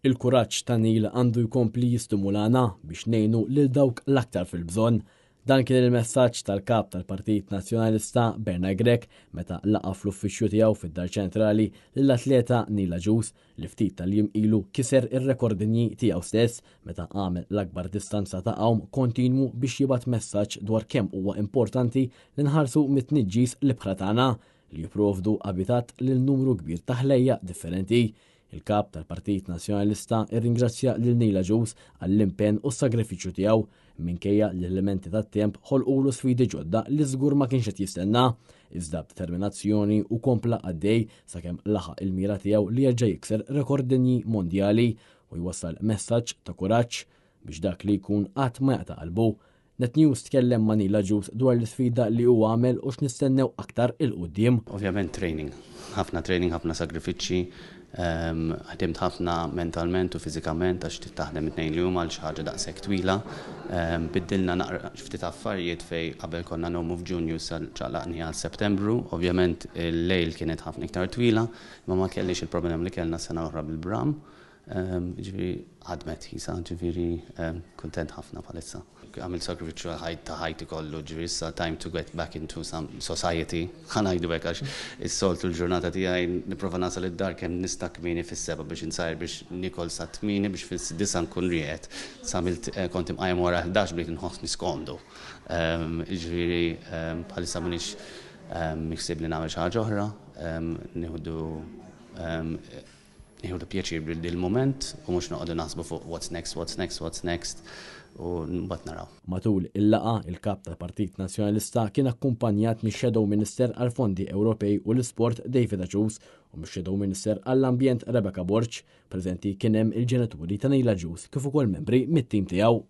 Il-kuraġġ ta' Neil għandu jkompli jistimulana biex ngħinu lil dawk l-aktar fil-bżonn. Dan kien il-messaġġ tal-kap tal-Partit Nazzjonalista Bernard Grech meta laqa fl-uffiċċju tiegħu fid-Dar Ċentrali lill-atleta Neil Agius li ftit tal-jiem ilu kiser ir-rekordinji tiegħu stess meta għamel l-akbar distanza ta' qawm kontinwu biex jibgħat messaġġ dwar kemm huwa importanti li nħarsu mit-tniġġis l-ibħra tagħna li jipprovdu abitat lil numru kbir ta' ħlejja differenti. Il-kap tal-Partit Nazzjonalista irringrazzja lil Neil Agius għall-impenn u s-sagrifiċċju tiegħu minkejja l-elementi tat-temp ħolqulu sfidi ġodda li żgur ma kienx qed jistenna, iżda b'determinazzjoni u kompla għaddej sakemm laħaq il-mira tiegħu li jerġa' jikser rekordinji mondjali u jwassal messaġġ ta' kuraġġ biex dak li jkun qatt ma jaqta' qalbu. NetNews tkellem ma' Neil Agius dwar l-sfida li huwa għamel u x'nistennew aktar il-qudiem. Ovvjament training, ħafna sagrifiċċji, ħdimt ħafna mentalment u fiżikament għax taħdem it-tnejn li huma għal xi ħaġa daqshekk twila. Biddilna naqra ftit affarijiet fejn qabel konna nagħmlu f'Ġunju ċaqlaqni għal Settembru. Ovvjament il-lejl kienet ħafna iktar twila, imma ma kellix il-problem li kellna sena oħra bil-bram. Ġifieri ħadmet ħisa, ġifieri kuntent ħafna bħalissa. Għamil sakrifiċċju ta' ħajti kollu, ġifieri issa time to get back into some society. Ħanajdu hekk għax is-soltu l-ġurnata tiegħi nipprova nasal id-dar kemm nista' kmieni fis-seba' biex insajr biex nikol sa 8 biex fis-9 nkun riqet. Samilt kont imqajjem wara 11 bdejt inħossni skondu. Ġifieri bħalissa m'iniex miksib li nagħmel xi ħaġa oħra, nieħdu pjaċir bil-moment u mhux noqogħdu naħsbu fuq what's next u mbagħad naraw. Matul il-laqa il-kap tal-Partit Nazzjonalista kien akkumpanjat mix-Shadow Minister għall-Fondi Ewropej u l-Isport David Agius u mix-Shadow Minister għall-Ambjent Rebecca Borch. Preżenti kien hemm il-ġenituri ta' Neil Agius kif ukoll membri mit-tim tiegħu.